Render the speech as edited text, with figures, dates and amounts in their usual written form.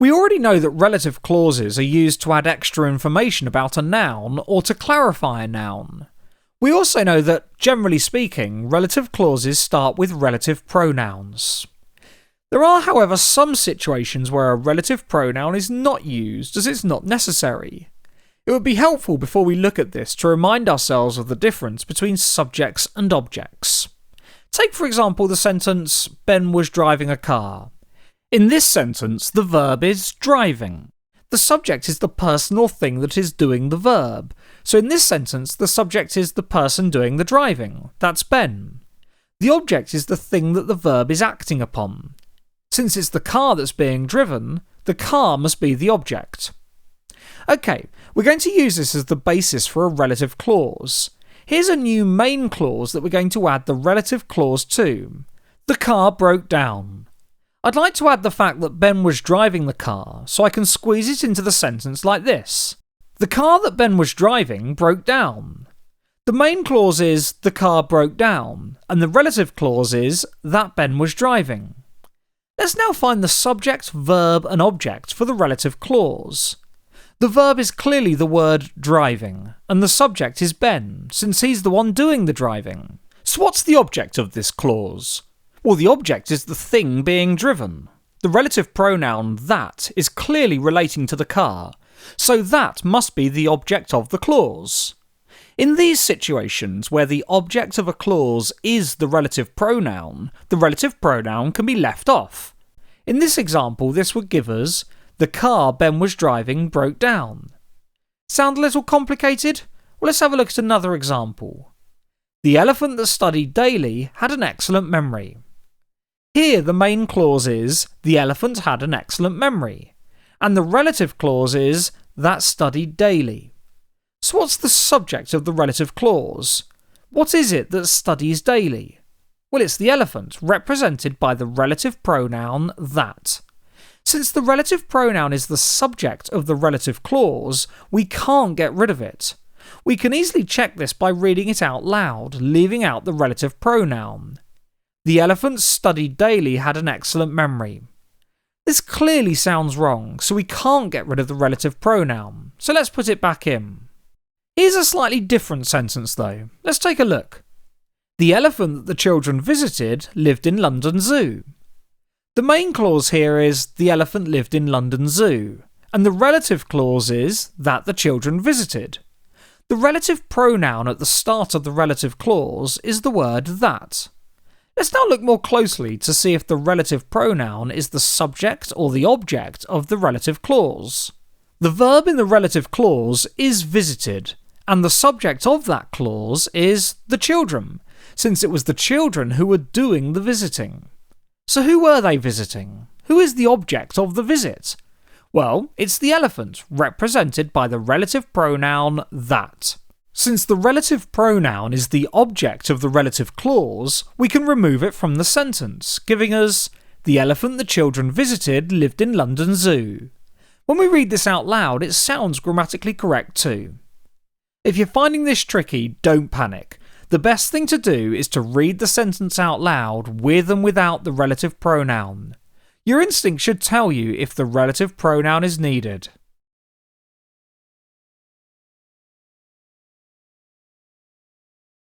We already know that relative clauses are used to add extra information about a noun or to clarify a noun. We also know that, generally speaking, relative clauses start with relative pronouns. There are, however, some situations where a relative pronoun is not used as it's not necessary. It would be helpful before we look at this to remind ourselves of the difference between subjects and objects. Take, for example, the sentence, Ben was driving a car. In this sentence, the verb is driving. The subject is the person or thing that is doing the verb. So in this sentence, the subject is the person doing the driving. That's Ben. The object is the thing that the verb is acting upon. Since it's the car that's being driven, the car must be the object. Okay, we're going to use this as the basis for a relative clause. Here's a new main clause that we're going to add the relative clause to. The car broke down. I'd like to add the fact that Ben was driving the car, so I can squeeze it into the sentence like this. The car that Ben was driving broke down. The main clause is the car broke down, and the relative clause is that Ben was driving. Let's now find the subject, verb, and object for the relative clause. The verb is clearly the word driving, and the subject is Ben, since he's the one doing the driving. So what's the object of this clause? Well, the object is the thing being driven. The relative pronoun that is clearly relating to the car, so that must be the object of the clause. In these situations where the object of a clause is the relative pronoun can be left off. In this example, this would give us, the car Ben was driving broke down. Sound a little complicated? Well, let's have a look at another example. The elephant that studied daily had an excellent memory. Here the main clause is, the elephant had an excellent memory, and the relative clause is, that studied daily. So what's the subject of the relative clause? What is it that studies daily? Well, it's the elephant, represented by the relative pronoun that. Since the relative pronoun is the subject of the relative clause, we can't get rid of it. We can easily check this by reading it out loud, leaving out the relative pronoun. The elephant studied daily had an excellent memory. This clearly sounds wrong, so we can't get rid of the relative pronoun, so let's put it back in. Here's a slightly different sentence though. Let's take a look. The elephant that the children visited lived in London Zoo. The main clause here is, the elephant lived in London Zoo, and the relative clause is, that the children visited. The relative pronoun at the start of the relative clause is the word that. Let's now look more closely to see if the relative pronoun is the subject or the object of the relative clause. The verb in the relative clause is visited, and the subject of that clause is the children, since it was the children who were doing the visiting. So who were they visiting? Who is the object of the visit? Well, it's the elephant, represented by the relative pronoun that. Since the relative pronoun is the object of the relative clause, we can remove it from the sentence, giving us, the elephant the children visited lived in London Zoo. When we read this out loud, it sounds grammatically correct too. If you're finding this tricky, don't panic. The best thing to do is to read the sentence out loud with and without the relative pronoun. Your instinct should tell you if the relative pronoun is needed.